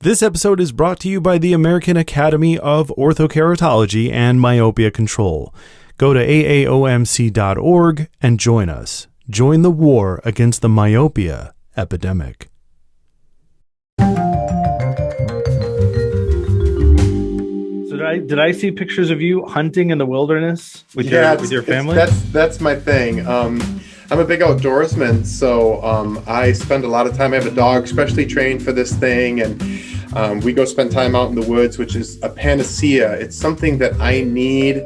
This episode is brought to you by the American Academy of Orthokeratology and Myopia Control. Go to aaomc.org and join us. Join the war against the myopia epidemic. So did I see pictures of you hunting in the wilderness with your family? That's my thing. I'm a big outdoorsman, so I spend a lot of time. I have a dog specially trained for this thing, and we go spend time out in the woods, which is a panacea. It's something that I need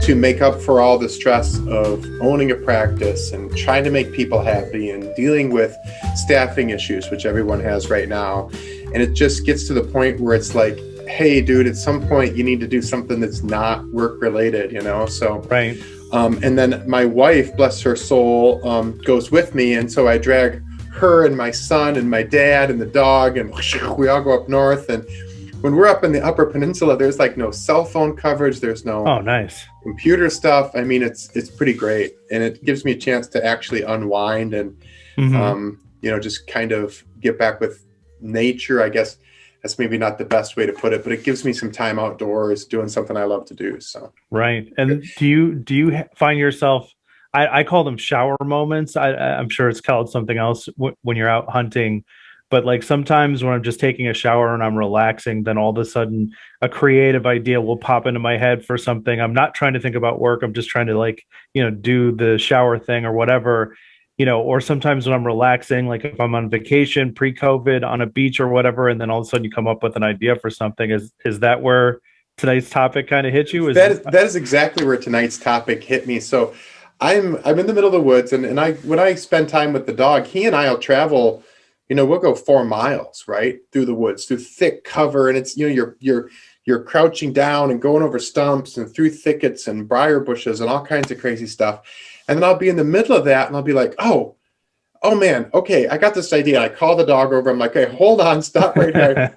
to make up for all the stress of owning a practice and trying to make people happy and dealing with staffing issues, which everyone has right now. And it just gets to the point where it's like, hey, dude, at some point you need to do something that's not work related, So Right. And then my wife, bless her soul, goes with me. And so I drag her and my son and my dad and the dog, and we all go up north. And when we're up in the Upper Peninsula, there's like no cell phone coverage. There's no nice computer stuff. I mean, it's pretty great. And it gives me a chance to actually unwind and, just kind of get back with nature. I guess that's maybe not the best way to put it, but it gives me some time outdoors doing something I love to do. So right. And do you find yourself? I call them shower moments. I'm sure it's called something else when you're out hunting, but like sometimes when I'm just taking a shower and I'm relaxing, then all of a sudden a creative idea will pop into my head for something. I'm not trying to think about work. I'm just trying to do the shower thing or whatever. Or sometimes when I'm relaxing, like if I'm on vacation pre-COVID on a beach or whatever, and then all of a sudden you come up with an idea for something. Is that where tonight's topic kind of hit you? That is exactly where tonight's topic hit me. So I'm in the middle of the woods, and when I spend time with the dog, he and I'll travel. We'll go 4 miles right through the woods, through thick cover, and it's you're crouching down and going over stumps and through thickets and briar bushes and all kinds of crazy stuff. And then I'll be in the middle of that, and I'll be like, oh man, okay, I got this idea. I call the dog over. I'm like, hey, hold on, stop right here.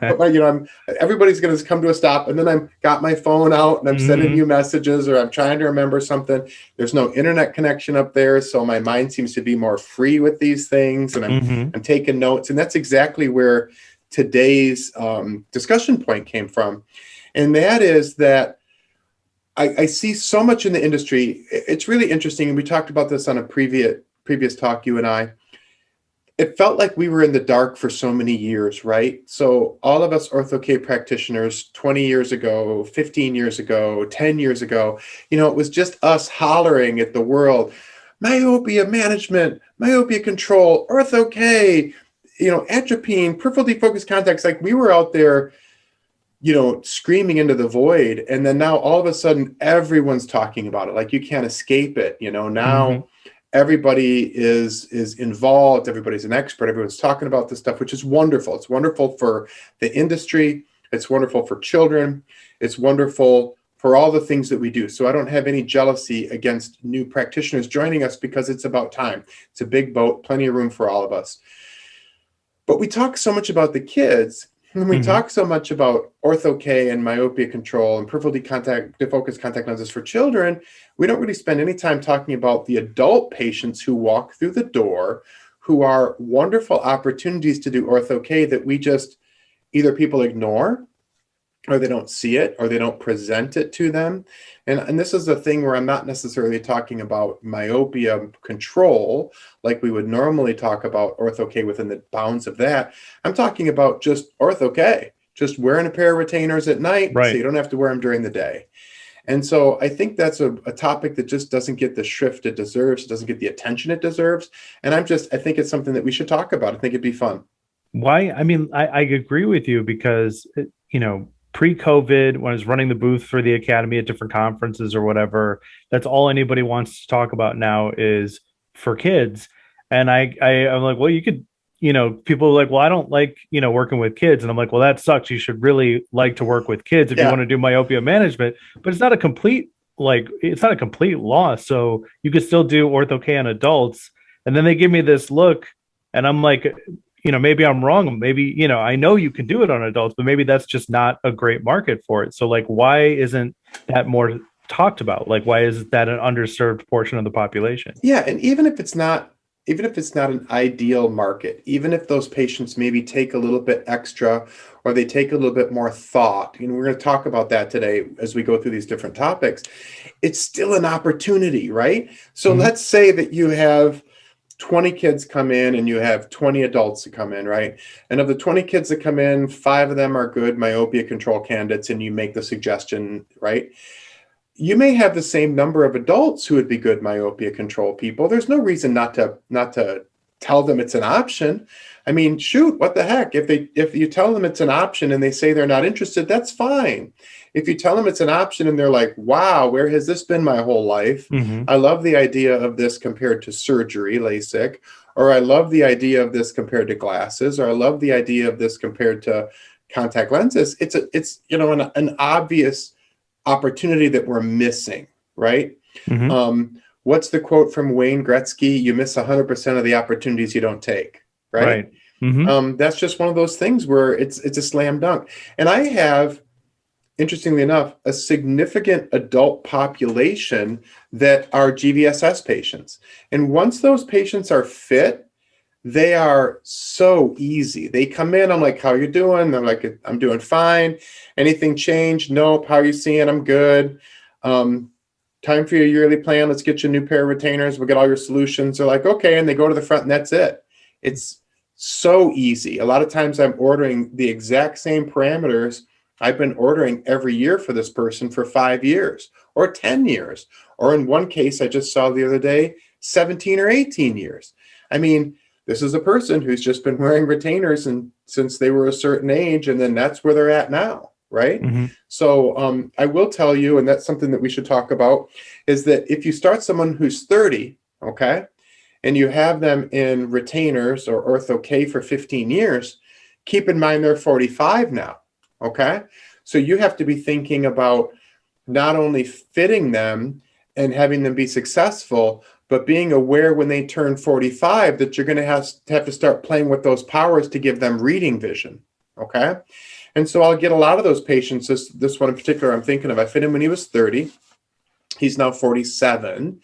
Everybody's going to come to a stop. And then I've got my phone out and I'm sending you messages, or I'm trying to remember something. There's no internet connection up there, so my mind seems to be more free with these things, and I'm taking notes. And that's exactly where today's discussion point came from. And that is that I see so much in the industry. It's really interesting. And we talked about this on a previous talk, you and I. It felt like we were in the dark for so many years, right? So all of us Ortho-k practitioners 20 years ago, 15 years ago, 10 years ago, it was just us hollering at the world, myopia management, myopia control, Ortho-k, atropine, peripheral defocused contacts. Like we were out there, screaming into the void. And then now all of a sudden everyone's talking about it. Like you can't escape it. Now everybody is involved. Everybody's an expert. Everyone's talking about this stuff, which is wonderful. It's wonderful for the industry. It's wonderful for children. It's wonderful for all the things that we do. So I don't have any jealousy against new practitioners joining us, because it's about time. It's a big boat, plenty of room for all of us. But we talk so much about the kids. And we talk so much about Ortho-k and myopia control and peripheral defocused contact lenses for children. We don't really spend any time talking about the adult patients who walk through the door, who are wonderful opportunities to do Ortho-k that we just either people ignore, or they don't see it, or they don't present it to them. And this is the thing where I'm not necessarily talking about myopia control like we would normally talk about Ortho-k within the bounds of that. I'm talking about just Ortho-k, just wearing a pair of retainers at night, right, so you don't have to wear them during the day. And so I think that's a topic that just doesn't get the shrift it deserves. It doesn't get the attention it deserves. And I think it's something that we should talk about. I think it'd be fun. Why? I mean, I agree with you, because, pre-COVID, when I was running the booth for the Academy at different conferences or whatever, that's all anybody wants to talk about now is for kids. And I'm like, well, you could, people are like, well, I don't like, working with kids. And I'm like, well, that sucks. You should really like to work with kids if you want to do myopia management, but it's not a complete loss. So you could still do Ortho-k on adults. And then they give me this look, and I'm like, maybe I'm wrong. Maybe, I know you can do it on adults, but maybe that's just not a great market for it. So like, why isn't that more talked about? Like, why is that an underserved portion of the population? Yeah. And even if it's not it's not an ideal market, even if those patients maybe take a little bit extra or they take a little bit more thought, we're going to talk about that today as we go through these different topics, it's still an opportunity, right? So Mhm. let's say that you have 20 kids come in and you have 20 adults that come in, right? And of the 20 kids that come in, 5 of them are good myopia control candidates, and you make the suggestion, right? You may have the same number of adults who would be good myopia control people. There's no reason not to tell them it's an option. I mean, shoot, what the heck? If you tell them it's an option and they say they're not interested, that's fine. If you tell them it's an option and they're like, wow, where has this been my whole life? Mhm. I love the idea of this compared to surgery, LASIK, or I love the idea of this compared to glasses, or I love the idea of this compared to contact lenses. It's an obvious opportunity that we're missing, right? Mhm. What's the quote from Wayne Gretzky? You miss 100% of the opportunities you don't take, right? Right. Mhm. That's just one of those things where it's a slam dunk. And I have, interestingly enough, a significant adult population that are GVSS patients. And once those patients are fit, they are so easy. They come in, I'm like, how you doing? They're like, I'm doing fine. Anything changed? Nope. How are you seeing? I'm good. Um, Time for your yearly plan. Let's get you a new pair of retainers. We'll get all your solutions. They're like, okay. And they go to the front and that's it. It's so easy. A lot of times I'm ordering the exact same parameters I've been ordering every year for this person for 5 years or 10 years. Or in one case I just saw the other day, 17 or 18 years. I mean, this is a person who's just been wearing retainers and since they were a certain age, and then that's where they're at now, right? Mhm. So I will tell you, and that's something that we should talk about, is that if you start someone who's 30, okay, and you have them in retainers or Ortho-k for 15 years, keep in mind they're 45 now, okay? So you have to be thinking about not only fitting them and having them be successful, but being aware when they turn 45 that you're going to have to start playing with those powers to give them reading vision. Okay. And so I'll get a lot of those patients. This one in particular I'm thinking of, I fit him when he was 30. He's now 47.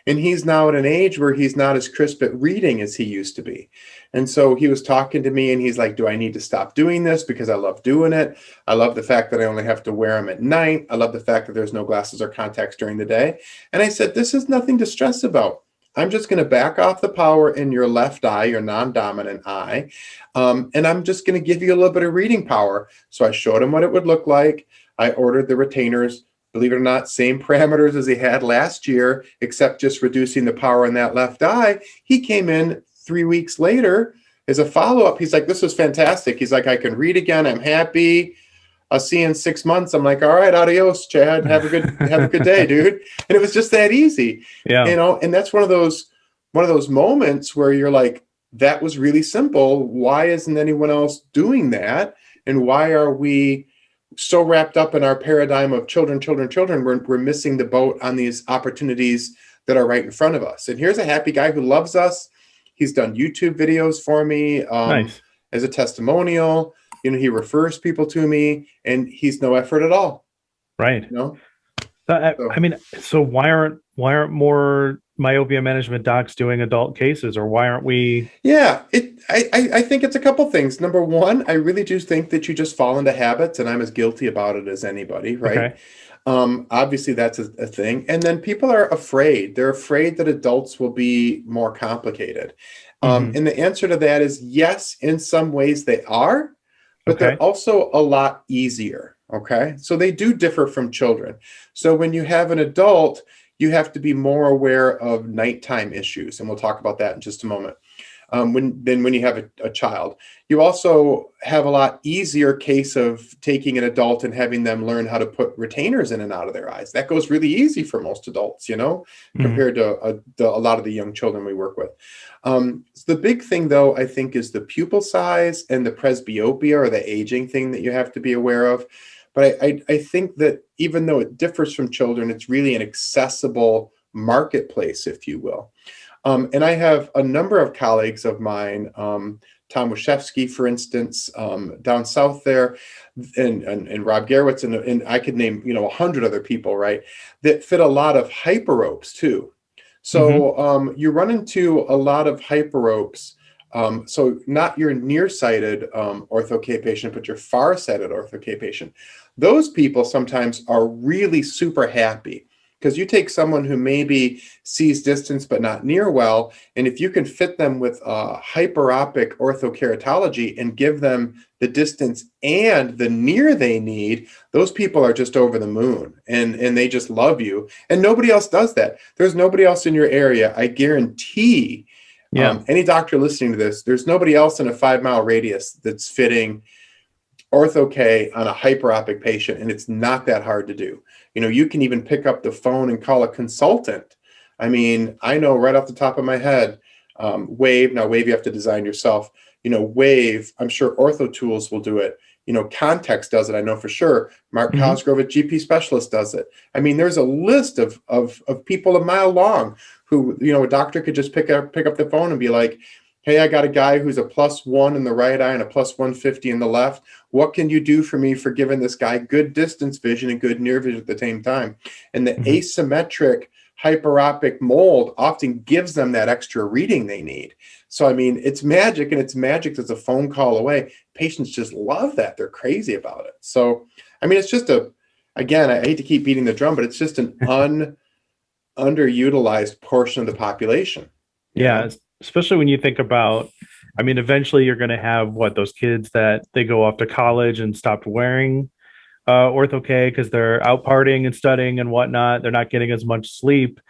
And he's now at an age where he's not as crisp at reading as he used to be. And so he was talking to me and he's like, do I need to stop doing this? Because I love doing it. I love the fact that I only have to wear them at night. I love the fact that there's no glasses or contacts during the day. And I said, this is nothing to stress about. I'm just going to back off the power in your left eye, your non-dominant eye. And I'm just going to give you a little bit of reading power. So I showed him what it would look like. I ordered the retainers. Believe it or not, same parameters as he had last year, except just reducing the power in that left eye. He came in 3 weeks later as a follow-up. He's like, this is fantastic. He's like, I can read again. I'm happy. I'll see you in 6 months. I'm like, all right, adios, Chad. Have a good day, dude. And it was just that easy. Yeah. And that's one of those moments where you're like, that was really simple. Why isn't anyone else doing that? And why are we so wrapped up in our paradigm of children, we're missing the boat on these opportunities that are right in front of us. And here's a happy guy who loves us. He's done YouTube videos for me Nice. as a testimonial. He refers people to me, and he's no effort at all. Right. You know, So, I, so I mean, so why aren't more myopia management docs doing adult cases, or why aren't we? yeah, I think it's a couple things. Number one, I really do think that you just fall into habits, and I'm as guilty about it as anybody, right? Okay. Obviously, that's a thing. And then people are afraid. They're afraid that adults will be more complicated. Hmm. And the answer to that is yes, in some ways they are, but they're Okay. also a lot easier. Okay. So they do differ from children. So when you have an adult, you have to be more aware of nighttime issues. And we'll talk about that in just a moment. When you have a child, you also have a lot easier case of taking an adult and having them learn how to put retainers in and out of their eyes. That goes really easy for most adults, Hmm. compared to a lot of the young children we work with. So the big thing, though, I think, is the pupil size and the presbyopia, or the aging thing that you have to be aware of. But I think that even though it differs from children, it's really an accessible marketplace, if you will. And I have a number of colleagues of mine, Tom Washevsky, for instance, down south there, and Rob Garwitz, and I could name 100 other people, right, that fit a lot of hyperopes too. Hmm. So you run into a lot of hyperopes. So not your nearsighted Ortho-k patient, but your far-sighted Ortho-k patient. Those people sometimes are really super happy because you take someone who maybe sees distance but not near well, and if you can fit them with hyperopic orthokeratology and give them the distance and the near they need, those people are just over the moon, and they just love you. And nobody else does that. There's nobody else in your area. I guarantee Yeah. any doctor listening to this, there's nobody else in a 5 mile radius that's fitting Ortho-k on a hyperopic patient, and it's not that hard to do. You can even pick up the phone and call a consultant. I mean, I know right off the top of my head, Wave. Now, Wave you have to design yourself. Wave. I'm sure Ortho Tools will do it. Context does it. I know for sure. Mark Hmm. Cosgrove at GP Specialist does it. I mean, there's a list of people a mile long who a doctor could just pick up the phone and be like, "Hey, I got a guy who's a +1 in the right eye and a +150 in the left. What can you do for me for giving this guy good distance vision and good near vision at the same time?" And the Hmm. asymmetric hyperopic mold often gives them that extra reading they need. So, I mean, it's magic, and it's magic that's a phone call away. Patients just love that. They're crazy about it. So, I mean, it's just again, I hate to keep beating the drum, but it's just an underutilized portion of the population, you Yeah, know? especially when you think about, I mean, eventually you're going to have those kids that they go off to college and stopped wearing Ortho-k because they're out partying and studying and whatnot. They're not getting as much sleep.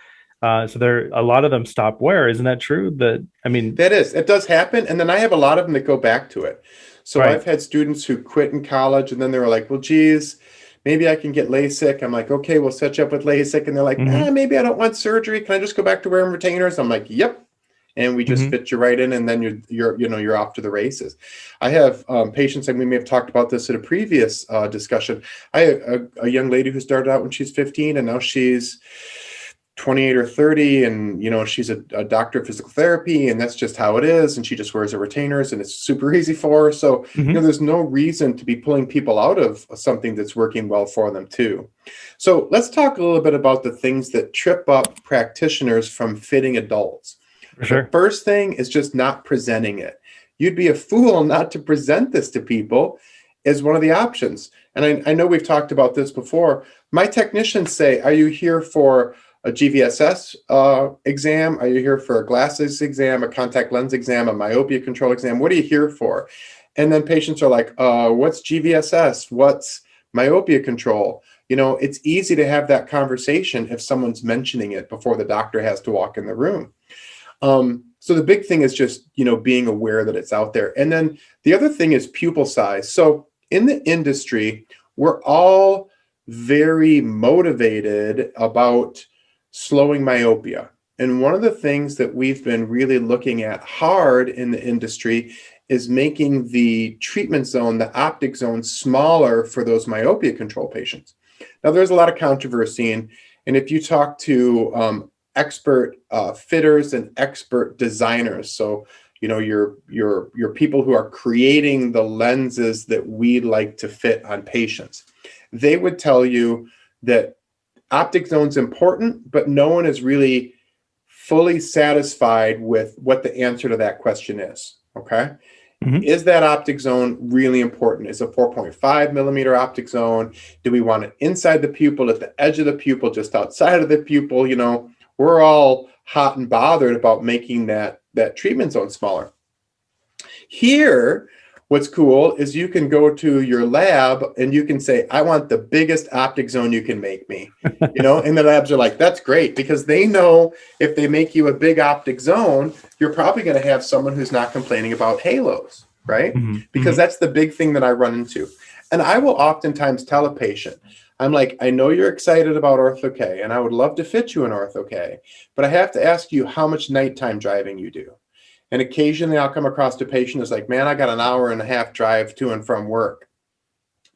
So a lot of them stop wear. Isn't that true? I mean, It does happen. And then I have a lot of them that go back to it. So right. I've had students who quit in college and then they were like, well, geez, maybe I can get LASIK. I'm like, okay, we'll set you up with LASIK. And they're like, Hmm. maybe I don't want surgery. Can I just go back to wearing retainers? I'm like, yep. And we just Hmm. fit you right in, and then you're off to the races. I have patients, and we may have talked about this in a previous discussion. I have a young lady who started out when she's 15, and now she's 28 or 30, and she's a doctor of physical therapy, and that's just how it is, and she just wears her retainers, and it's super easy for her. So Hmm. there's no reason to be pulling people out of something that's working well for them too. So let's talk a little bit about the things that trip up practitioners from fitting adults. For The sure. first thing is just not presenting it. You'd be a fool not to present this to people as one of the options. And I know we've talked about this before. My technicians say, are you here for a GVSS exam? Are you here for a glasses exam, a contact lens exam, a myopia control exam? What are you here for? And then patients are like, what's GVSS? What's myopia control? It's easy to have that conversation if someone's mentioning it before the doctor has to walk in the room. So the big thing is just, being aware that it's out there. And then the other thing is pupil size. So in the industry, we're all very motivated about slowing myopia. And one of the things that we've been really looking at hard in the industry is making the treatment zone, the optic zone, smaller for those myopia control patients. Now, there's a lot of controversy, and if you talk to expert fitters and expert designers, so your people who are creating the lenses that we like to fit on patients, they would tell you that optic zone's important, but no one is really fully satisfied with what the answer to that question is. Okay. Hmm. Is that optic zone really important? Is a 4.5 millimeter optic zone? Do we want it inside the pupil, at the edge of the pupil, just outside of the pupil? We're all hot and bothered about making that treatment zone smaller. Here, what's cool is you can go to your lab and you can say, I want the biggest optic zone you can make me. And the labs are like, that's great, because they know if they make you a big optic zone, you're probably going to have someone who's not complaining about halos, right? Hmm. Because Hmm. that's the big thing that I run into. And I will oftentimes tell a patient, I'm like, I know you're excited about Ortho-k, and I would love to fit you in Ortho-k, but I have to ask you how much nighttime driving you do. And occasionally I'll come across a patient who's like, man, I got an hour and a half drive to and from work.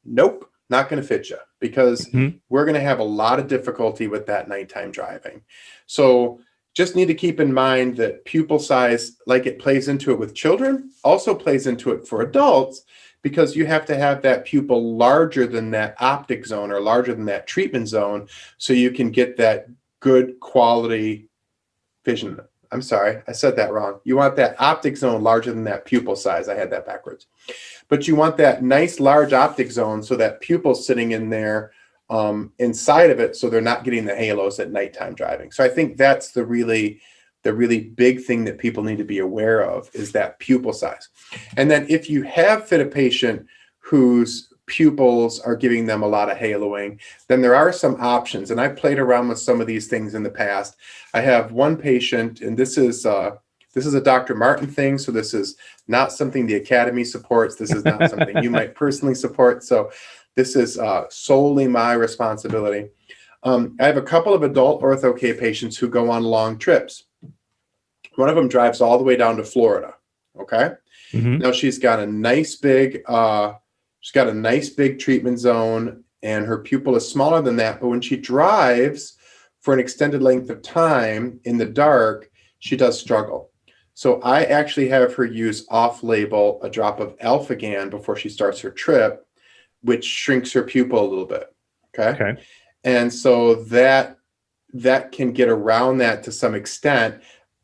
Nope, not going to fit you, because Hmm. we're going to have a lot of difficulty with that nighttime driving. So just need to keep in mind that pupil size, like it plays into it with children, also plays into it for adults, because you have to have that pupil larger than that optic zone or larger than that treatment zone so you can get that good quality vision. I'm sorry, I said that wrong. You want that optic zone larger than that pupil size. I had that backwards. But you want that nice large optic zone so that pupil's sitting in there inside of it, so they're not getting the halos at nighttime driving. So I think that's the really big thing that people need to be aware of, is that pupil size. And then if you have fit a patient whose pupils are giving them a lot of haloing, then there are some options. And I've played around with some of these things in the past. I have one patient, and this is a Dr. Martin thing. So this is not something the Academy supports. This is not something you might personally support. So this is solely my responsibility. I have a couple of adult Ortho-k patients who go on long trips. One of them drives all the way down to Florida. Okay. Mm-hmm. Now she's got a nice big treatment zone, and her pupil is smaller than that. But when she drives for an extended length of time in the dark, she does struggle. So I actually have her use off-label a drop of Alphagan before she starts her trip, which shrinks her pupil a little bit. Okay. And so that can get around that to some extent.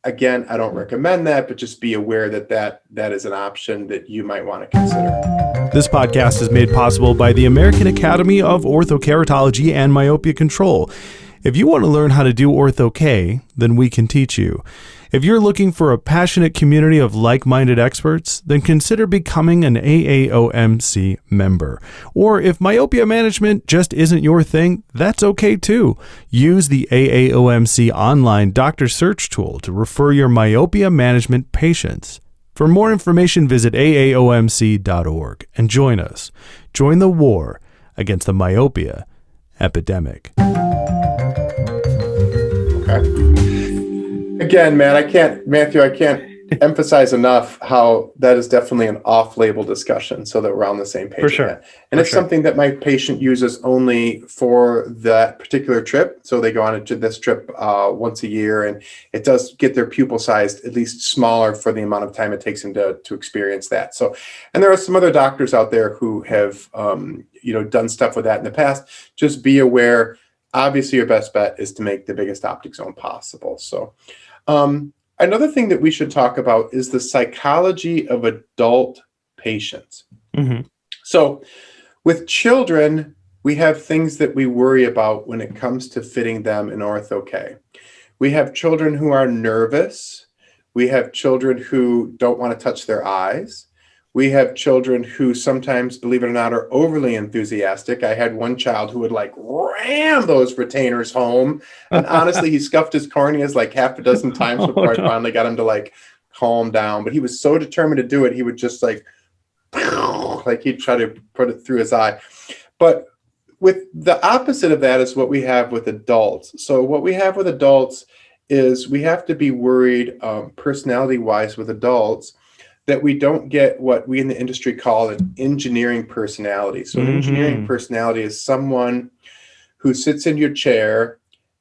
Again, I don't recommend that, but just be aware that is an option that you might want to consider. This podcast is made possible by the American Academy of Orthokeratology and Myopia Control. If you want to learn how to do Ortho-k, then we can teach you. If you're looking for a passionate community of like-minded experts, then consider becoming an AAOMC member. Or if myopia management just isn't your thing, that's okay too. Use the AAOMC online doctor search tool to refer your myopia management patients. For more information, visit AAOMC.org and join us. Join the war against the myopia epidemic. Okay. Again, Matthew, I can't emphasize enough how that is definitely an off-label discussion, so that we're on the same page. For sure. And it's something that my patient uses only for that particular trip. So they go on this trip once a year, and it does get their pupil size at least smaller for the amount of time it takes them to experience that. So, and there are some other doctors out there who have done stuff with that in the past. Just be aware. Obviously, your best bet is to make the biggest optic zone possible. So another thing that we should talk about is the psychology of adult patients. Mm-hmm. So with children, we have things that we worry about when it comes to fitting them in Ortho-k. We have children who are nervous. We have children who don't want to touch their eyes. We have children who sometimes, believe it or not, are overly enthusiastic. I had one child who would ram those retainers home. And honestly, he scuffed his corneas half a dozen times before I finally got him to calm down. But he was so determined to do it, he would just he'd try to put it through his eye. But with the opposite of that is what we have with adults. So what we have with adults is we have to be worried personality-wise with adults that we don't get what we in the industry call an engineering personality. So an engineering personality is someone who sits in your chair,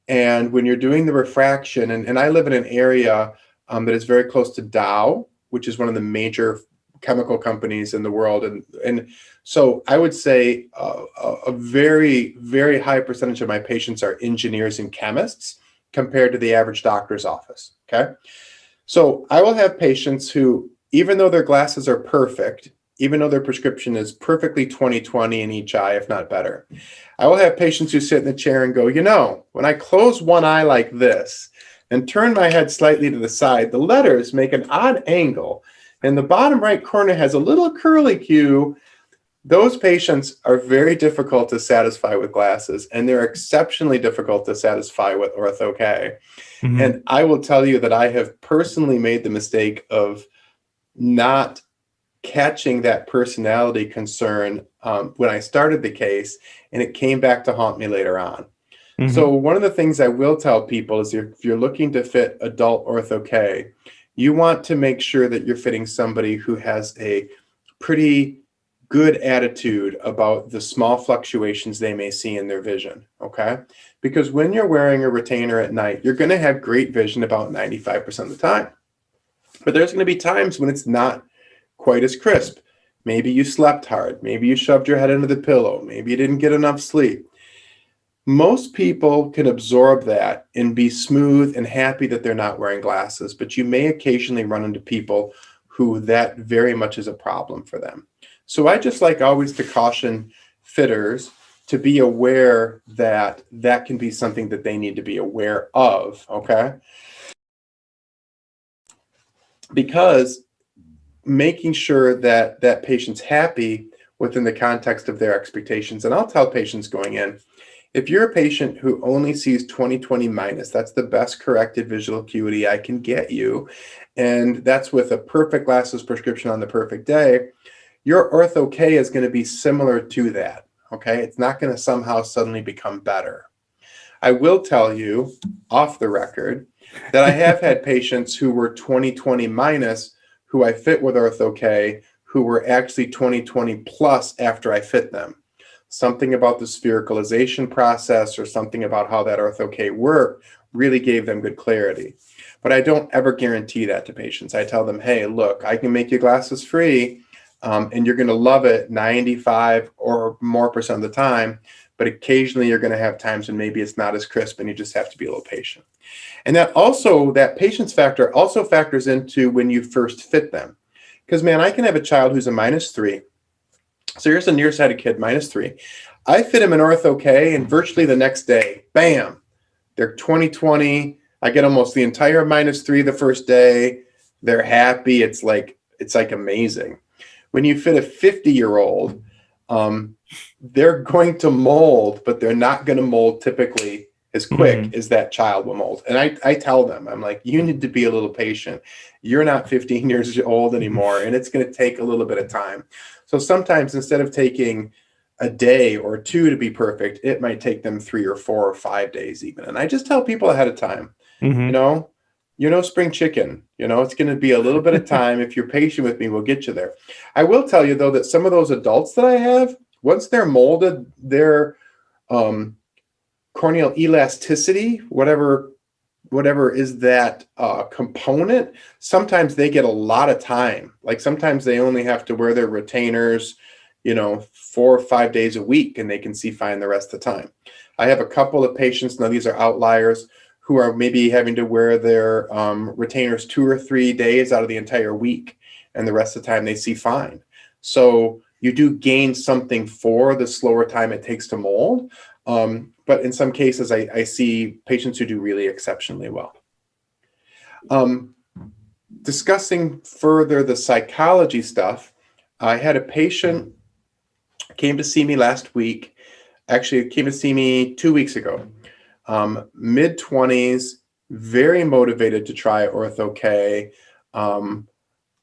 and when you're doing the refraction, and I live in an area that is very close to Dow, which is one of the major chemical companies in the world. And so I would say a very, very high percentage of my patients are engineers and chemists compared to the average doctor's office, okay? So I will have patients who, even though their glasses are perfect, even though their prescription is perfectly 20/20 in each eye, if not better, I will have patients who sit in the chair and go, when I close one eye like this and turn my head slightly to the side, the letters make an odd angle, and the bottom right corner has a little curlicue. Those patients are very difficult to satisfy with glasses, and they're exceptionally difficult to satisfy with Ortho-k. Mm-hmm. And I will tell you that I have personally made the mistake of not catching that personality concern when I started the case, and it came back to haunt me later on. Mm-hmm. So one of the things I will tell people is if you're looking to fit adult Ortho-k, you want to make sure that you're fitting somebody who has a pretty good attitude about the small fluctuations they may see in their vision, okay? Because when you're wearing a retainer at night, you're going to have great vision about 95% of the time. But there's going to be times when it's not quite as crisp. Maybe you slept hard. Maybe you shoved your head into the pillow. Maybe you didn't get enough sleep. Most people can absorb that and be smooth and happy that they're not wearing glasses, but you may occasionally run into people who that very much is a problem for them. So I just like always to caution fitters to be aware that that can be something that they need to be aware of, okay? Because making sure that that patient's happy within the context of their expectations. And I'll tell patients going in, if you're a patient who only sees 20/20 minus, that's the best corrected visual acuity I can get you. And that's with a perfect glasses prescription on the perfect day. Your Ortho-k is going to be similar to that. Okay. It's not going to somehow suddenly become better. I will tell you off the record that I have had patients who were 20/20 minus who I fit with Ortho-k who were actually 20/20 plus after I fit them. Something about the sphericalization process or something about how that Ortho-k worked really gave them good clarity. But I don't ever guarantee that to patients. I tell them, hey, look, I can make you glasses free and you're going to love it 95 or more % of the time. But occasionally you're going to have times when maybe it's not as crisp and you just have to be a little patient. And that patience factor also factors into when you first fit them. Because, man, I can have a child who's a -3. So here's a nearsighted kid, -3. I fit him in Ortho-k, and virtually the next day, bam, they're 20/20. I get almost the entire -3 the first day. They're happy. It's like amazing. When you fit a 50-year-old, they're going to mold, but they're not going to mold typically as quick as that child will mold. And I tell them, I'm like, you need to be a little patient. You're not 15 years old anymore, and it's going to take a little bit of time. So sometimes instead of taking a day or two to be perfect, it might take them 3 or 4 or 5 days even. And I just tell people ahead of time, you know, you're no spring chicken. You know, it's going to be a little bit of time. If you're patient with me, we'll get you there. I will tell you, though, that some of those adults that I have, once they're molded, their corneal elasticity, whatever is that component, sometimes they get a lot of time. Like sometimes they only have to wear their retainers, 4 or 5 days a week, and they can see fine the rest of the time. I have a couple of patients, now these are outliers, who are maybe having to wear their retainers 2 or 3 days out of the entire week, and the rest of the time they see fine. So you do gain something for the slower time it takes to mold. But in some cases, I see patients who do really exceptionally well. Discussing further the psychology stuff, I had a patient came to see me last week. Actually, it came to see me 2 weeks ago. Mid-20s, very motivated to try Ortho-k.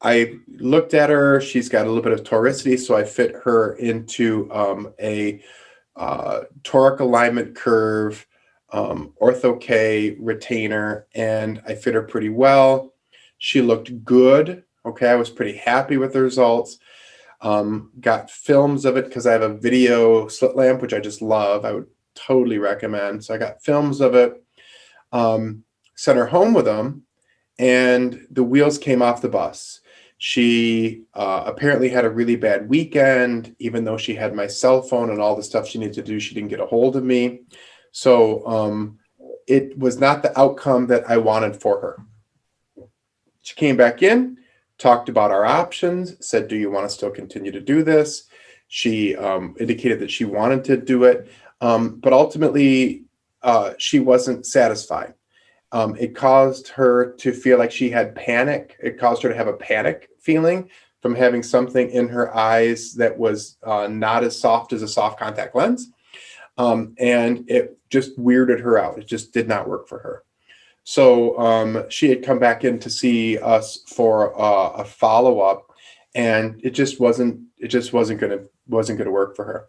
I looked at her. She's got a little bit of toricity, so I fit her into a toric alignment curve, Ortho-k retainer, and I fit her pretty well. She looked good. Okay, I was pretty happy with the results. Got films of it because I have a video slit lamp, which I just love. I would totally recommend. So I got films of it, sent her home with them, and the wheels came off the bus. She apparently had a really bad weekend. Even though she had my cell phone and all the stuff she needed to do, she didn't get a hold of me. So it was not the outcome that I wanted for her. She came back in, talked about our options, said, do you want to still continue to do this? She indicated that she wanted to do it, but ultimately she wasn't satisfied. It caused her to feel like she had panic. It caused her to have a panic feeling from having something in her eyes that was not as soft as a soft contact lens. And it just weirded her out. It just did not work for her. So she had come back in to see us for a follow-up, and it just wasn't going to work for her.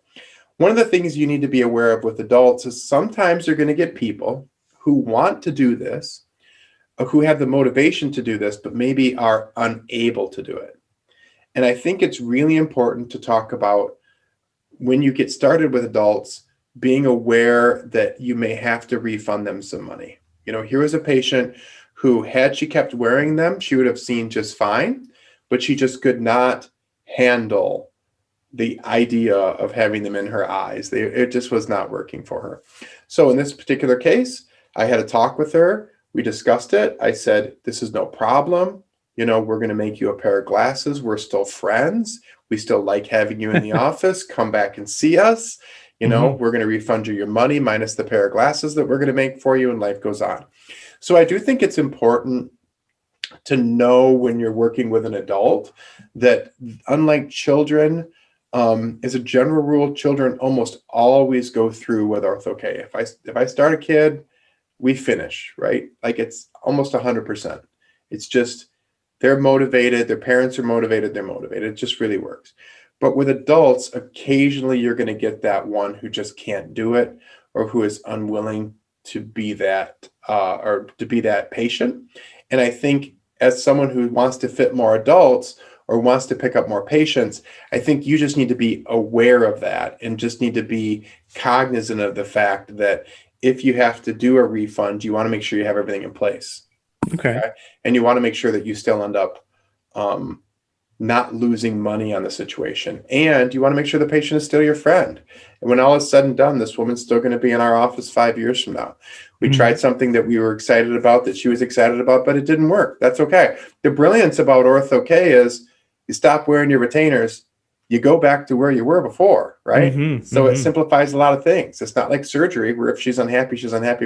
One of the things you need to be aware of with adults is sometimes you're going to get people who want to do this, who have the motivation to do this, but maybe are unable to do it. And I think it's really important to talk about when you get started with adults, being aware that you may have to refund them some money. Here was a patient who, had she kept wearing them, she would have seen just fine, but she just could not handle the idea of having them in her eyes. It just was not working for her. So in this particular case, I had a talk with her. We discussed it. I said, this is no problem. You know, we're going to make you a pair of glasses. We're still friends. We still like having you in the office. Come back and see us. You know, we're going to refund you your money minus the pair of glasses that we're going to make for you, and life goes on. So I do think it's important to know when you're working with an adult that, unlike children, as a general rule, children almost always go through with Ortho-k. If I start a kid, we finish, right? Like it's almost 100%. It's just they're motivated, their parents are motivated, they're motivated. It just really works. But with adults, occasionally you're going to get that one who just can't do it, or who is unwilling to be that or to be that patient. And I think as someone who wants to fit more adults or wants to pick up more patients, I think you just need to be aware of that and just need to be cognizant of the fact that if you have to do a refund, you want to make sure you have everything in place. Okay. And you want to make sure that you still end up not losing money on the situation. And you want to make sure the patient is still your friend. And when all is said and done, this woman's still going to be in our office 5 years from now. We tried something that we were excited about, that she was excited about, but it didn't work. That's okay. The brilliance about Ortho-k is you stop wearing your retainers, you go back to where you were before, right? So it simplifies a lot of things. It's not like surgery where if she's unhappy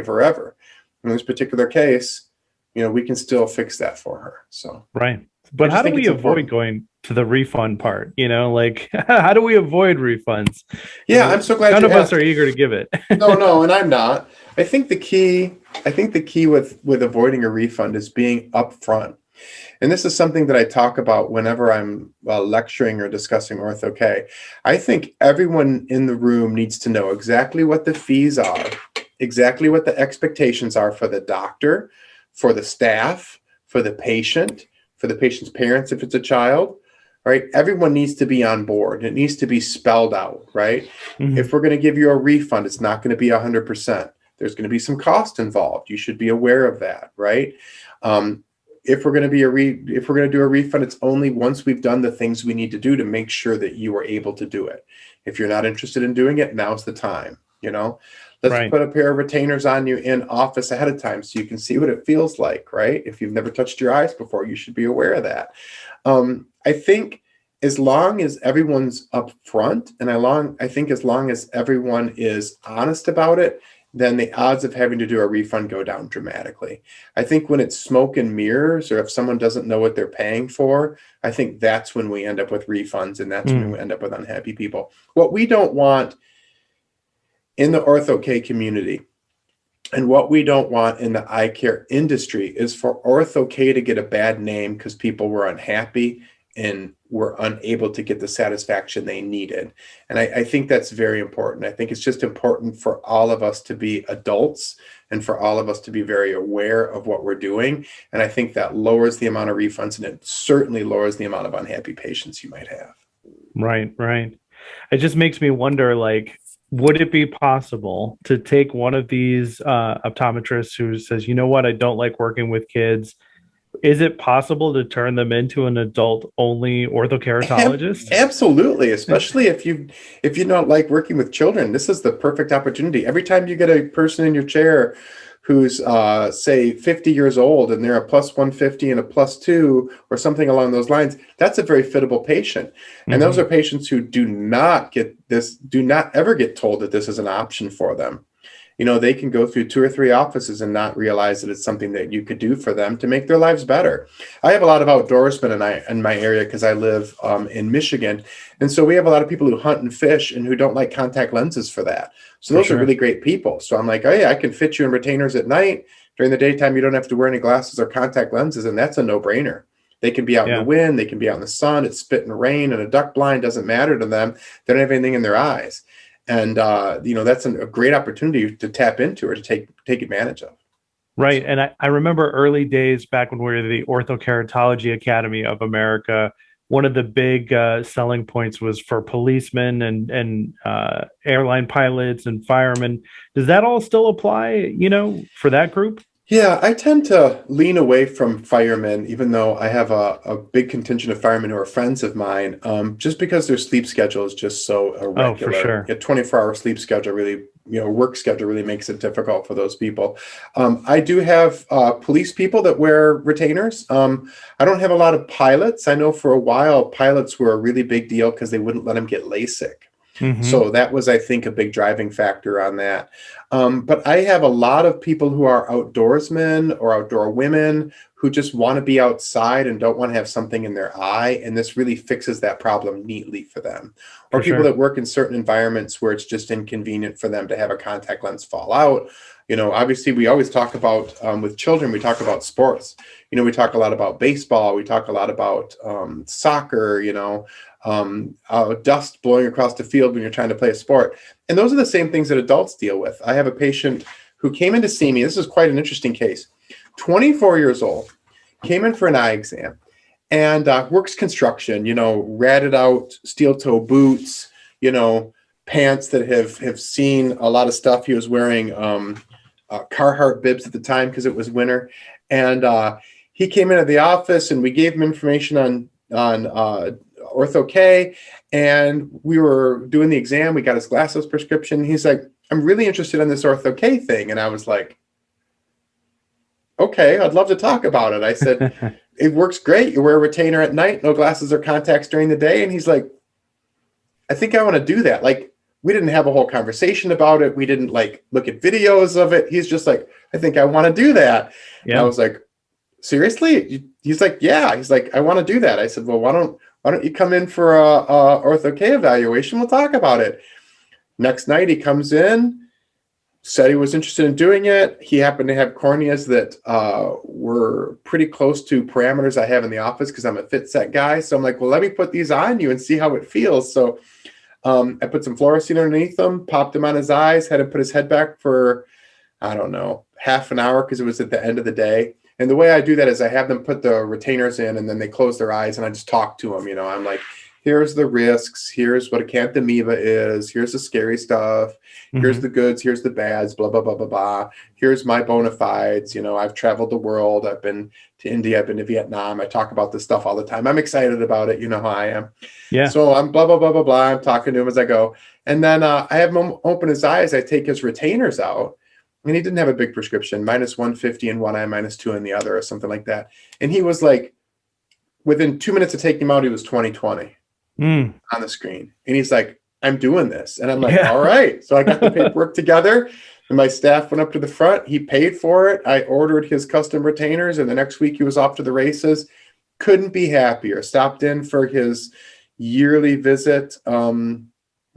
forever. In this particular case, you know, we can still fix that for her. So right. But how do we avoid going to the refund part? You know, like how do we avoid refunds? Yeah, I'm so glad none of us are eager to give it. No, and I'm not. I think the key with avoiding a refund is being upfront. And this is something that I talk about whenever I'm lecturing or discussing Ortho-k. I think everyone in the room needs to know exactly what the fees are, exactly what the expectations are for the doctor, for the staff, for the patient's parents if it's a child, right? Everyone needs to be on board. It needs to be spelled out, right? If we're going to give you a refund, it's not going to be 100%. There's going to be some cost involved. You should be aware of that, right? If we're going to do a refund, it's only once we've done the things we need to do to make sure that you are able to do it. If you're not interested in doing it, now's the time, you know? Let's put a pair of retainers on you in office ahead of time so you can see what it feels like, right? If you've never touched your eyes before, you should be aware of that. I think as long as everyone's upfront, and I think as long as everyone is honest about it, then the odds of having to do a refund go down dramatically. I think when it's smoke and mirrors, or if someone doesn't know what they're paying for, I think that's when we end up with refunds, and that's when we end up with unhappy people. What we don't want in the Ortho-k community, and what we don't want in the eye care industry, is for Ortho-k to get a bad name because people were unhappy and were unable to get the satisfaction they needed. And I think that's very important. I think it's just important for all of us to be adults and for all of us to be very aware of what we're doing. And I think that lowers the amount of refunds, and it certainly lowers the amount of unhappy patients you might have. Right. It just makes me wonder, like, would it be possible to take one of these optometrists who says, you know what, I don't like working with kids. Is it possible to turn them into an adult only orthokeratologist? Absolutely, especially if you don't like working with children. This is the perfect opportunity. Every time you get a person in your chair who's say 50 years old and they're a plus 150 and a plus 2 or something along those lines, that's a very fittable patient. And those are patients who do not ever get told that this is an option for them. You know, they can go through 2 or 3 offices and not realize that it's something that you could do for them to make their lives better. I have a lot of outdoorsmen in my area because I live in Michigan. And so we have a lot of people who hunt and fish and who don't like contact lenses for that. So those are really great people. So I'm like, oh yeah, I can fit you in retainers at night. During the daytime, you don't have to wear any glasses or contact lenses. And that's a no-brainer. They can be out in the wind. They can be out in the sun. It's spitting rain and a duck blind doesn't matter to them. They don't have anything in their eyes. And, that's a great opportunity to tap into or to take advantage of. Right. And I remember early days back when we were the Orthokeratology Academy of America, one of the big selling points was for policemen and airline pilots and firemen. Does that all still apply, for that group? Yeah, I tend to lean away from firemen, even though I have a big contingent of firemen who are friends of mine, just because their sleep schedule is just so Oh, for irregular. sure. A 24-hour sleep schedule really, work schedule really makes it difficult for those people. I do have police people that wear retainers. I don't have a lot of pilots. I know for a while pilots were a really big deal because they wouldn't let them get LASIK. Hmm. So that was, I think, a big driving factor on that. But I have a lot of people who are outdoorsmen or outdoor women who just want to be outside and don't want to have something in their eye. And this really fixes that problem neatly for them. Or For people sure. that work in certain environments where it's just inconvenient for them to have a contact lens fall out. Obviously, we always talk about with children, we talk about sports. We talk a lot about baseball, we talk a lot about soccer, dust blowing across the field when you're trying to play a sport. And those are the same things that adults deal with. I have a patient who came in to see me. This is quite an interesting case. 24 years old, came in for an eye exam and works construction, ratted out steel toe boots, pants that have seen a lot of stuff. He was wearing Carhartt bibs at the time because it was winter. And he came into the office and we gave him information on Ortho-k, and we were doing the exam. We got his glasses prescription. He's like, I'm really interested in this Ortho-k thing. And I was like, okay, I'd love to talk about it. I said, it works great. You wear a retainer at night, no glasses or contacts during the day. And he's like, I think I want to do that. Like, we didn't have a whole conversation about it. We didn't look at videos of it. He's just like, I think I want to do that. And I Yeah. was like, seriously? He's like, yeah. He's like, I want to do that. I said, well, why don't you come in for a Ortho-k evaluation? We'll talk about it. Next night he comes in, said he was interested in doing it. He happened to have corneas that were pretty close to parameters I have in the office because I'm a fit set guy. So I'm like, well, let me put these on you and see how it feels. So I put some fluorescein underneath them, popped him on his eyes, had him put his head back for, I don't know, half an hour because it was at the end of the day. And the way I do that is I have them put the retainers in and then they close their eyes and I just talk to them. I'm like, here's the risks. Here's what acanthamoeba is. Here's the scary stuff. Here's Hmm. the goods. Here's the bads, blah, blah, blah, blah, blah. Here's my bona fides. I've traveled the world. I've been to India. I've been to Vietnam. I talk about this stuff all the time. I'm excited about it. You know how I am. Yeah. So I'm blah, blah, blah, blah, blah. I'm talking to him as I go. And then I have him open his eyes. I take his retainers out. And he didn't have a big prescription, -150 in one eye, -2 in the other, or something like that. And he was like, within 2 minutes of taking him out, he was 20/20 Mm. on the screen. And he's like, I'm doing this. And I'm like, Yeah. all right. So I got the paperwork together and my staff went up to the front. He paid for it. I ordered his custom retainers. And the next week he was off to the races. Couldn't be happier. Stopped in for his yearly visit.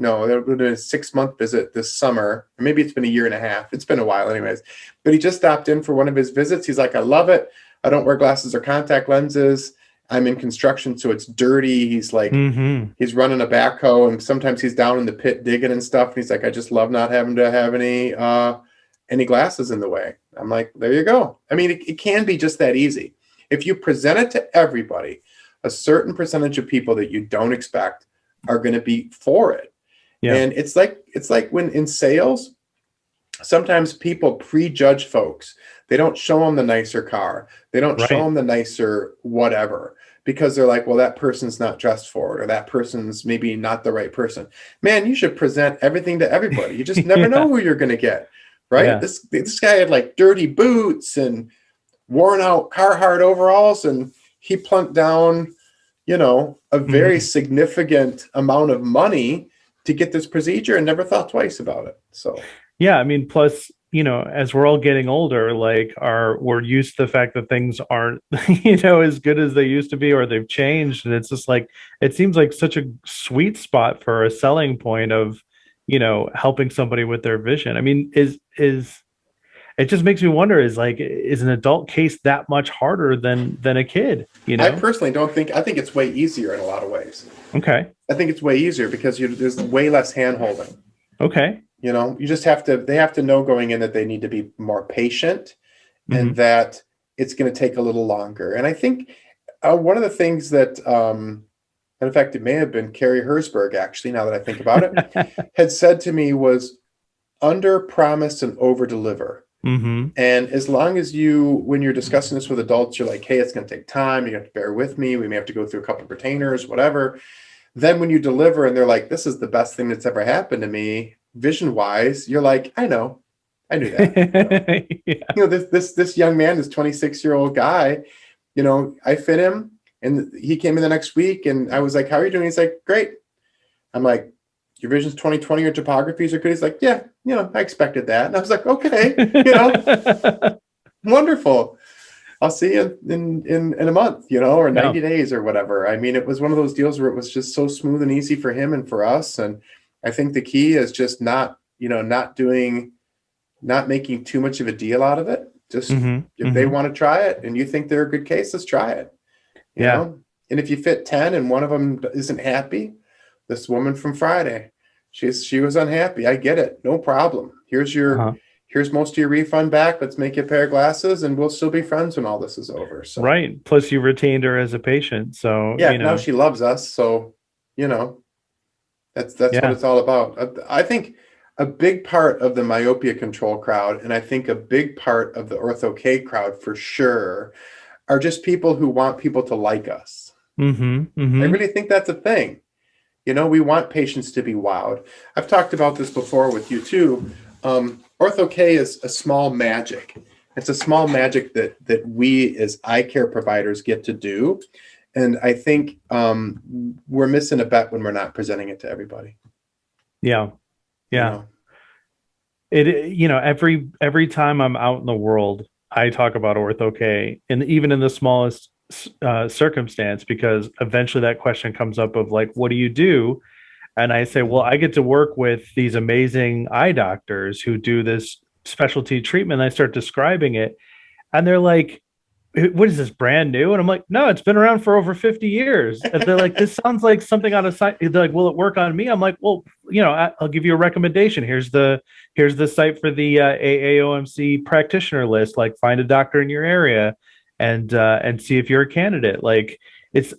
No, that would have been a 6-month visit this summer. Or maybe it's been a year and a half. It's been a while anyways. But he just stopped in for one of his visits. He's like, I love it. I don't wear glasses or contact lenses. I'm in construction, so it's dirty. He's like, Hmm. he's running a backhoe and sometimes he's down in the pit digging and stuff. And he's like, I just love not having to have any glasses in the way. I'm like, there you go. I mean, it can be just that easy. If you present it to everybody, a certain percentage of people that you don't expect are going to be for it. Yeah. And it's like when in sales, sometimes people prejudge folks. They don't show them the nicer car. They don't show Right. them the nicer whatever because they're like, well, that person's not dressed for it or that person's maybe not the right person. Man, you should present everything to everybody. You just never know Yeah. who you're going to get, right? Yeah. This guy had like dirty boots and worn out Carhartt overalls and he plunked down, a very Mhm. significant amount of money to get this procedure and never thought twice about it. So Yeah, I mean, plus, as we're all getting older, we're used to the fact that things aren't, as good as they used to be, or they've changed. And it's just like, it seems like such a sweet spot for a selling point of, helping somebody with their vision. I mean, it just makes me wonder, is an adult case that much harder than a kid, I personally don't think, I think it's way easier in a lot of ways. Okay. I think it's way easier because there's way less hand holding. Okay. You just they have to know going in that they need to be more patient and Hmm. that it's going to take a little longer. And I think one of the things that, in fact, it may have been Carrie Herzberg, actually, now that I think about it, had said to me was under promise and over deliver. Mm-hmm. And as long as you, when you're discussing this with adults, you're like, hey, it's going to take time. You have to bear with me. We may have to go through a couple of retainers, whatever. Then when you deliver and they're like, this is the best thing that's ever happened to me, vision wise, you're like, I know, I knew that. Yeah. This young man, this 26-year-old guy, I fit him, and he came in the next week, and I was like, how are you doing? He's like, great. I'm like, your vision's 20/20 or topographies are good. He's like, yeah, I expected that. And I was like, okay, wonderful. I'll see you in a month, or 90 days or whatever. I mean, it was one of those deals where it was just so smooth and easy for him and for us. And I think the key is just not making too much of a deal out of it. Just if they want to try it and you think they're a good case, let's try it. You know? And if you fit 10 and one of them isn't happy, this woman from Friday, she was unhappy. I get it. No problem. Here's most of your refund back. Let's make you a pair of glasses and we'll still be friends when all this is over. So right. Plus you retained her as a patient. So now she loves us. So, that's what it's all about. I think a big part of the myopia control crowd, and I think a big part of the Ortho-k crowd for sure, are just people who want people to like us. I really think that's a thing. We want patients to be wowed. I've talked about this before with you too. Ortho-k is a small magic. It's a small magic that we as eye care providers get to do. And I think we're missing a bet when we're not presenting it to everybody. Yeah. Every time I'm out in the world, I talk about Ortho-k, and even in the smallest circumstance, because eventually that question comes up of like, what do you do? And I say, well, I get to work with these amazing eye doctors who do this specialty treatment. And I start describing it, and they're like, what is this, brand new? And I'm like, no, it's been around for over 50 years. And they're like, this sounds like something on a site. They're like, will it work on me? I'm like, well, I'll give you a recommendation. Here's the site for the AAOMC practitioner list. Like, find a doctor in your area and see if you're a candidate. Like, it's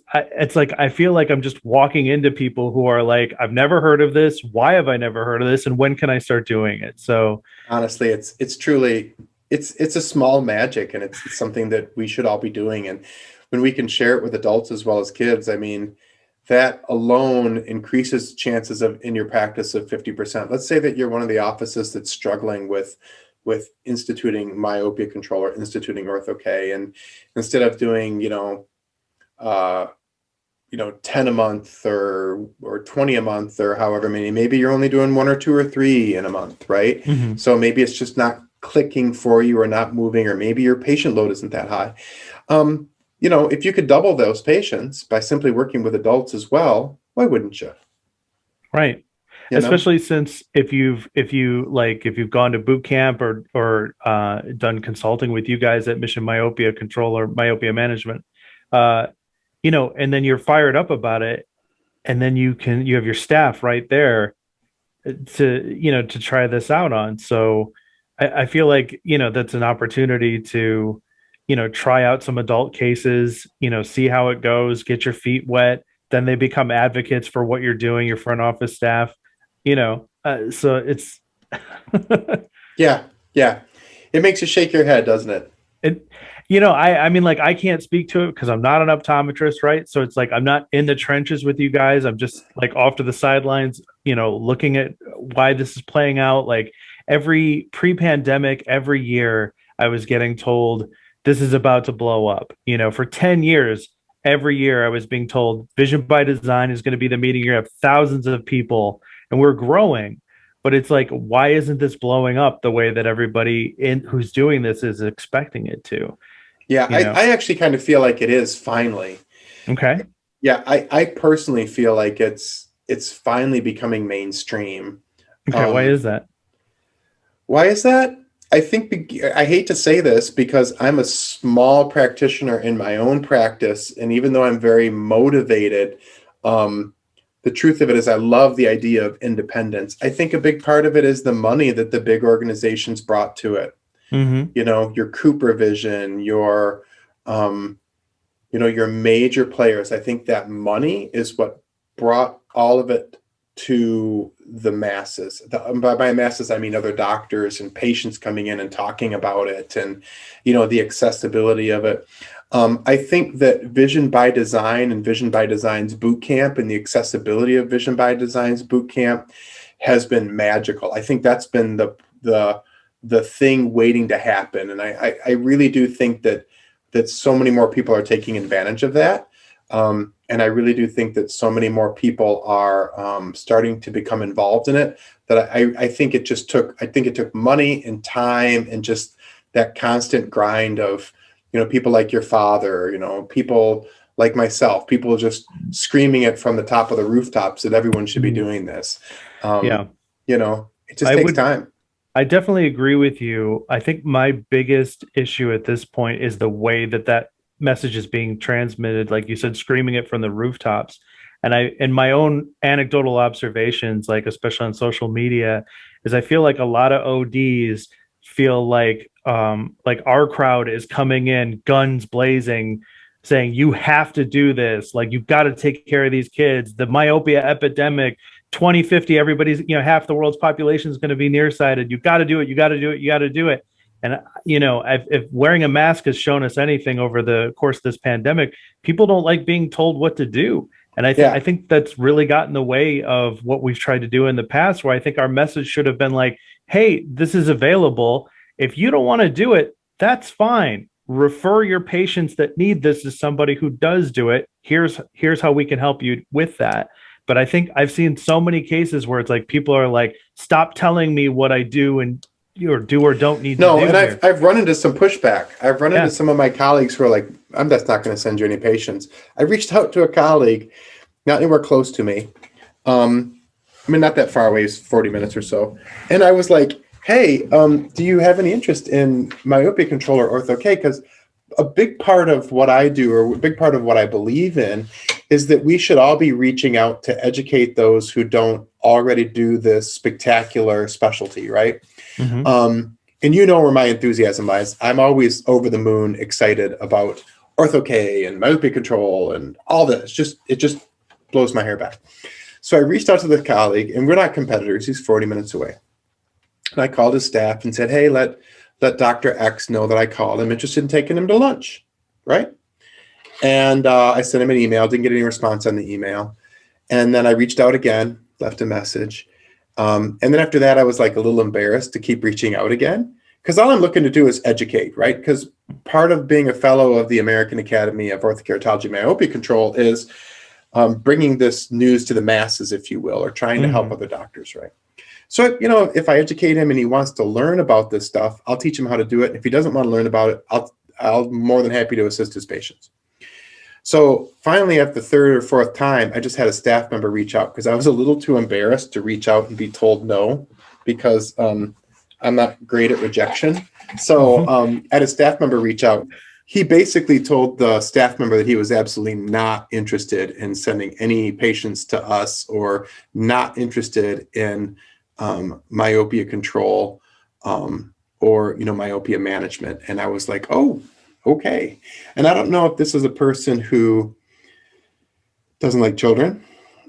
like, I feel like I'm just walking into people who are like, I've never heard of this. Why have I never heard of this? And when can I start doing it? So honestly, it's truly, it's a small magic, and it's something that we should all be doing. And when we can share it with adults as well as kids, I mean, that alone increases chances of in your practice of 50%. Let's say that you're one of the offices that's struggling with instituting myopia control or instituting Ortho-k, and instead of doing 10 a month or 20 a month or however many, maybe you're only doing 1 or 2 or 3 in a month, right? So maybe it's just not clicking for you or not moving, or maybe your patient load isn't that high. If you could double those patients by simply working with adults as well, why wouldn't you? Right. Especially since if you've gone to boot camp or done consulting with you guys at Mission Myopia Control or Myopia Management, and then you're fired up about it, and then you have your staff right there to try this out on. So I feel like, that's an opportunity to, try out some adult cases, see how it goes, get your feet wet. Then they become advocates for what you're doing, your front office staff, so it's. Yeah. It makes you shake your head, doesn't it? I mean, like, I can't speak to it because I'm not an optometrist, right? So it's like, I'm not in the trenches with you guys. I'm just like off to the sidelines, looking at why this is playing out. Like, every pre-pandemic, every year I was getting told this is about to blow up. For 10 years, every year I was being told Vision by Design is going to be the meeting. You're going to have thousands of people, and we're growing. But it's like, why isn't this blowing up the way that everybody who's doing this is expecting it to? Yeah, I actually kind of feel like it is finally. Okay. Yeah, I personally feel like it's finally becoming mainstream. Okay, why is that? Why is that? I think I hate to say this because I'm a small practitioner in my own practice, and even though I'm very motivated, the truth of it is I love the idea of independence. I think a big part of it is the money that the big organizations brought to it. Your Cooper Vision, your major players. I think that money is what brought all of it to the masses. By masses, I mean other doctors and patients coming in and talking about it, and the accessibility of it. I think that Vision by Design and Vision by Design's boot camp and the accessibility of Vision by Design's boot camp has been magical. I think that's been the thing waiting to happen, and I really do think that so many more people are taking advantage of that. And I really do think that so many more people are starting to become involved in it, that I think it took money and time and just that constant grind of, people like your father, people like myself, people just screaming it from the top of the rooftops that everyone should be doing this. Yeah. It just takes time. I definitely agree with you. I think my biggest issue at this point is the way that message is being transmitted, like you said, screaming it from the rooftops. And in my own anecdotal observations, like especially on social media, is I feel like a lot of ODs feel like our crowd is coming in guns blazing, saying you have to do this, like you've got to take care of these kids, the myopia epidemic, 2050, everybody's, half the world's population is going to be nearsighted, you got to do it, you got to do it, you got to do it. And, if wearing a mask has shown us anything over the course of this pandemic, people don't like being told what to do. And I think that's really got in the way of what we've tried to do in the past, where I think our message should have been like, hey, this is available. If you don't want to do it, that's fine. Refer your patients that need this to somebody who does do it. Here's how we can help you with that. But I think I've seen so many cases where it's like people are like, stop telling me what I do and or do or don't need to do. No, and I've run into some pushback. I've run into some of my colleagues who are like, I'm just not going to send you any patients. I reached out to a colleague, not anywhere close to me. Not that far away, 40 minutes or so. And I was like, hey, do you have any interest in myopia control or Ortho-k? Because a big part of what I do, or a big part of what I believe in, is that we should all be reaching out to educate those who don't already do this spectacular specialty, right? Mm-hmm. And where my enthusiasm lies. I'm always over the moon excited about Ortho-k and myopia control and all this. It just blows my hair back. So I reached out to the colleague, and we're not competitors. He's 40 minutes away. And I called his staff and said, hey, let Dr. X know that I called. I'm interested in taking him to lunch, right? And I sent him an email, didn't get any response on the email. And then I reached out again, left a message. And then after that, I was like a little embarrassed to keep reaching out again, because all I'm looking to do is educate, right? Because part of being a fellow of the American Academy of Orthokeratology and Myopia Control is bringing this news to the masses, if you will, or trying to help other doctors, right? So, if I educate him and he wants to learn about this stuff, I'll teach him how to do it. And if he doesn't want to learn about it, I'll more than happy to assist his patients. So finally, after the third or fourth time, I just had a staff member reach out, because I was a little too embarrassed to reach out and be told no, because I'm not great at rejection. So I had a staff member reach out. He basically told the staff member that he was absolutely not interested in sending any patients to us, or not interested in myopia control or myopia management. And I was like, oh, okay. And I don't know if this is a person who doesn't like children,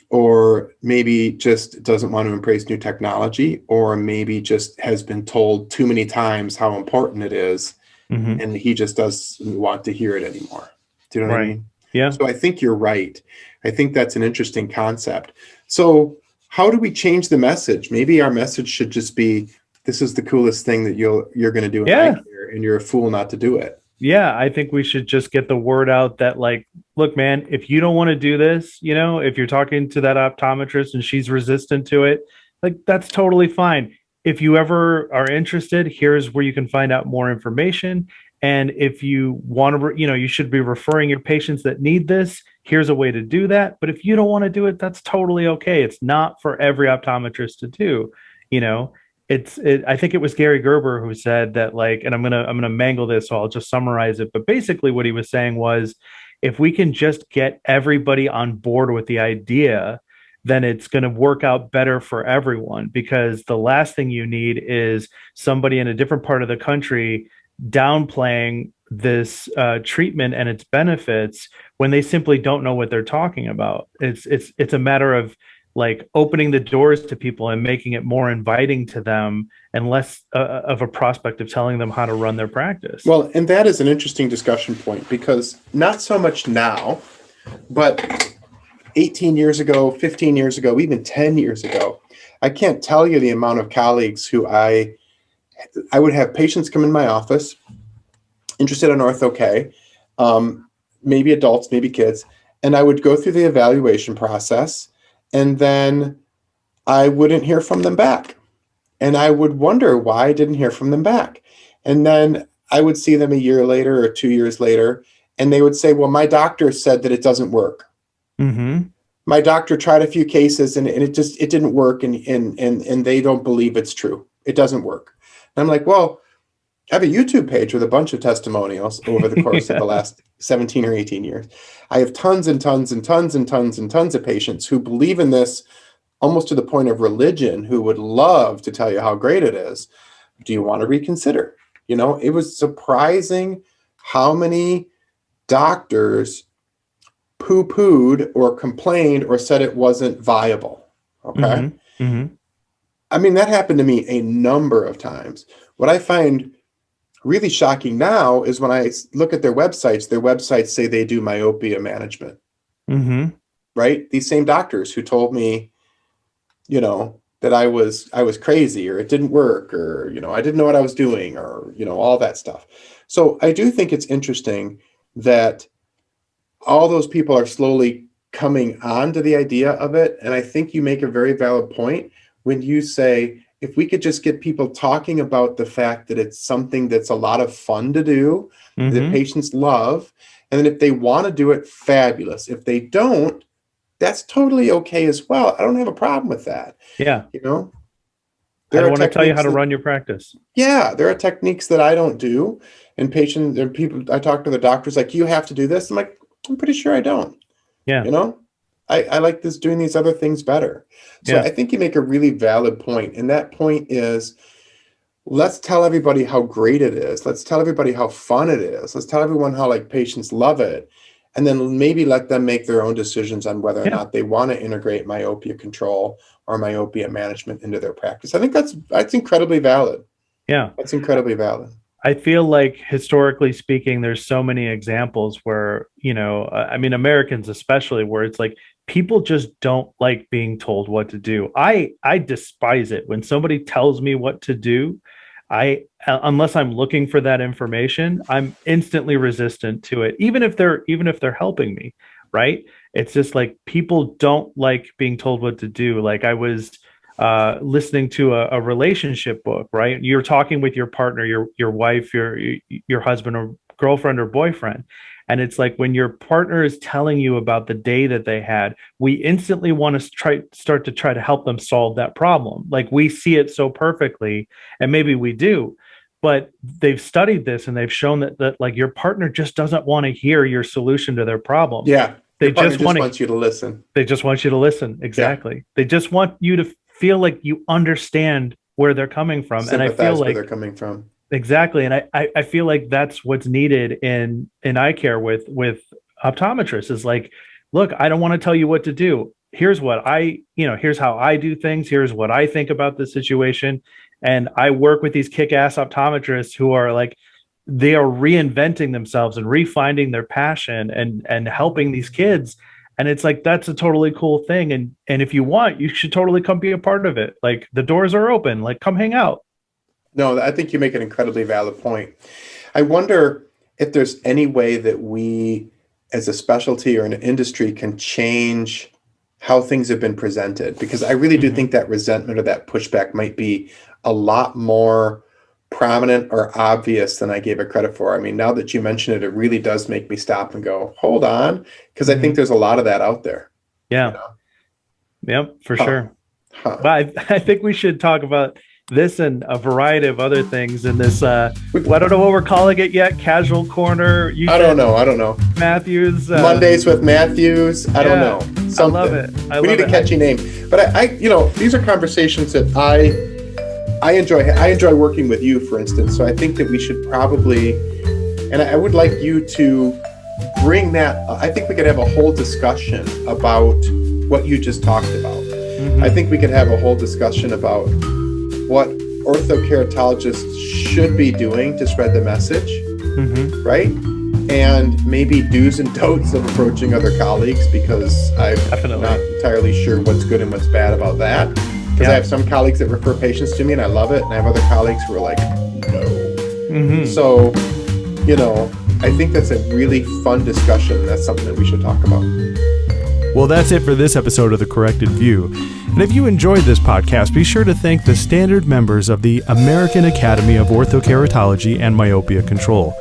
or maybe just doesn't want to embrace new technology, or maybe just has been told too many times how important it is, and he just doesn't want to hear it anymore. Do you know what I mean? Yeah. So I think you're right. I think that's an interesting concept. So how do we change the message? Maybe our message should just be, this is the coolest thing that you're going to do in eye care, and you're a fool not to do it. Yeah, I think we should just get the word out that, like, look, man, if you don't want to do this, if you're talking to that optometrist and she's resistant to it, like, that's totally fine. If you ever are interested, here's where you can find out more information. And if you want to, you should be referring your patients that need this. Here's a way to do that. But if you don't want to do it, that's totally okay. It's not for every optometrist to do, I think it was Gary Gerber who said that, like, and I'm gonna mangle this, so I'll just summarize it. But basically what he was saying was, if we can just get everybody on board with the idea, then it's going to work out better for everyone, because the last thing you need is somebody in a different part of the country downplaying this treatment and its benefits when they simply don't know what they're talking about. It's a matter of like opening the doors to people and making it more inviting to them and less of a prospect of telling them how to run their practice. Well, and that is an interesting discussion point, because not so much now, but 18 years ago, 15 years ago, even 10 years ago, I can't tell you the amount of colleagues who I would have patients come in my office interested in Ortho-k, maybe adults, maybe kids, and I would go through the evaluation process, and then I wouldn't hear from them back. And I would wonder why I didn't hear from them back. And then I would see them a year later or 2 years later, and they would say, well, my doctor said that it doesn't work. Mm-hmm. My doctor tried a few cases and it didn't work, and they don't believe it's true. It doesn't work. And I'm like, well, I have a YouTube page with a bunch of testimonials over the course of the last 17 or 18 years. I have tons and tons and tons and tons and tons of patients who believe in this almost to the point of religion, who would love to tell you how great it is. Do you want to reconsider? You know, it was surprising how many doctors poo-pooed or complained or said it wasn't viable. Okay. Mm-hmm. Mm-hmm. I mean, that happened to me a number of times. What I find really shocking now is when I look at their websites say they do myopia management. Mm-hmm. Right? These same doctors who told me, you know, that I was crazy, or it didn't work, or, you know, I didn't know what I was doing, or, you know, all that stuff. So I do think it's interesting that all those people are slowly coming on to the idea of it. And I think you make a very valid point when you say, if we could just get people talking about the fact that it's something that's a lot of fun to do, Mm-hmm. that patients love, and then if they want to do it, fabulous. If they don't, that's totally okay as well. I don't have a problem with that. Yeah. You know, I there don't are want to tell you how to techniques run your practice. yeah, there are techniques that I don't do, and patients and people, I talk to the doctors like, you have to do this. I'm like, I'm pretty sure I don't. Yeah. You know, I like this, doing these other things better. So Yeah. I think you make a really valid point. And that point is, let's tell everybody how great it is. Let's tell everybody how fun it is. Let's tell everyone how like patients love it. And then maybe let them make their own decisions on whether or Yeah. not they want to integrate myopia control or myopia management into their practice. I think that's incredibly valid. Yeah. That's incredibly valid. I feel like historically speaking, there's so many examples where, you know, I mean, Americans especially, where it's like people just don't like being told what to do. I despise it when somebody tells me what to do. Unless I'm looking for that information, I'm instantly resistant to it, even if they're helping me, right? It's just like people don't like being told what to do. Like I was listening to a relationship book, right? You're talking with your partner, your wife, your husband or girlfriend or boyfriend. And it's like when your partner is telling you about the day that they had, we instantly want to start to try to help them solve that problem. Like we see it so perfectly, and maybe we do, but they've studied this and they've shown that like your partner just doesn't want to hear your solution to their problem. Yeah. They just wants you to listen. They just want you to listen. Exactly. Yeah. They just want you to feel like you understand where they're coming from. And I feel like where they're coming from. Exactly. And I feel like that's what's needed in eye care with optometrists is like, look, I don't want to tell you what to do. Here's what here's how I do things. Here's what I think about the situation. And I work with these kick-ass optometrists who are like, they are reinventing themselves and refinding their passion and helping these kids. And it's like, that's a totally cool thing. And if you want, you should totally come be a part of it. Like the doors are open, like come hang out. No, I think you make an incredibly valid point. I wonder if there's any way that we as a specialty or an industry can change how things have been presented, because I really do think that resentment or that pushback might be a lot more prominent or obvious than I gave it credit for. I mean, now that you mention it, it really does make me stop and go, hold on, because I think there's a lot of that out there. Yeah. You know? Yep, for sure. But I think we should talk about this and a variety of other things in this. I don't know what we're calling it yet. Casual corner. I don't know. Matthews. Mondays with Matthews. I don't know. Something. I love it. We need a catchy name. But I these are conversations that I enjoy. I enjoy working with you, for instance. So I think that we should probably, and I would like you to bring that. I think we could have a whole discussion about what you just talked about. I think we could have a whole discussion about what orthokeratologists should be doing to spread the message, right? And maybe do's and don'ts of approaching other colleagues, because I'm not entirely sure what's good and what's bad about that. Because I have some colleagues that refer patients to me and I love it, and I have other colleagues who are like, no. So, you know, I think that's a really fun discussion. That's something that we should talk about. Well, that's it for this episode of The Corrected View. And if you enjoyed this podcast, be sure to thank the standard members of the American Academy of Orthokeratology and Myopia Control,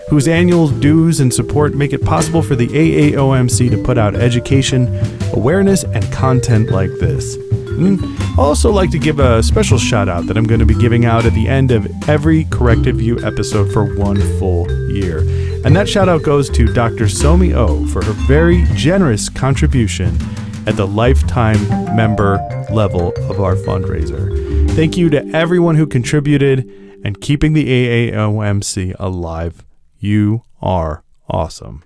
whose annual dues and support make it possible for the AAOMC to put out education, awareness, and content like this. I'd also like to give a special shout out that I'm going to be giving out at the end of every Corrected View episode for 1 full year. And that shout out goes to Dr. Somi O for her very generous contribution at the lifetime member level of our fundraiser. Thank you to everyone who contributed and keeping the AAOMC alive. You are awesome.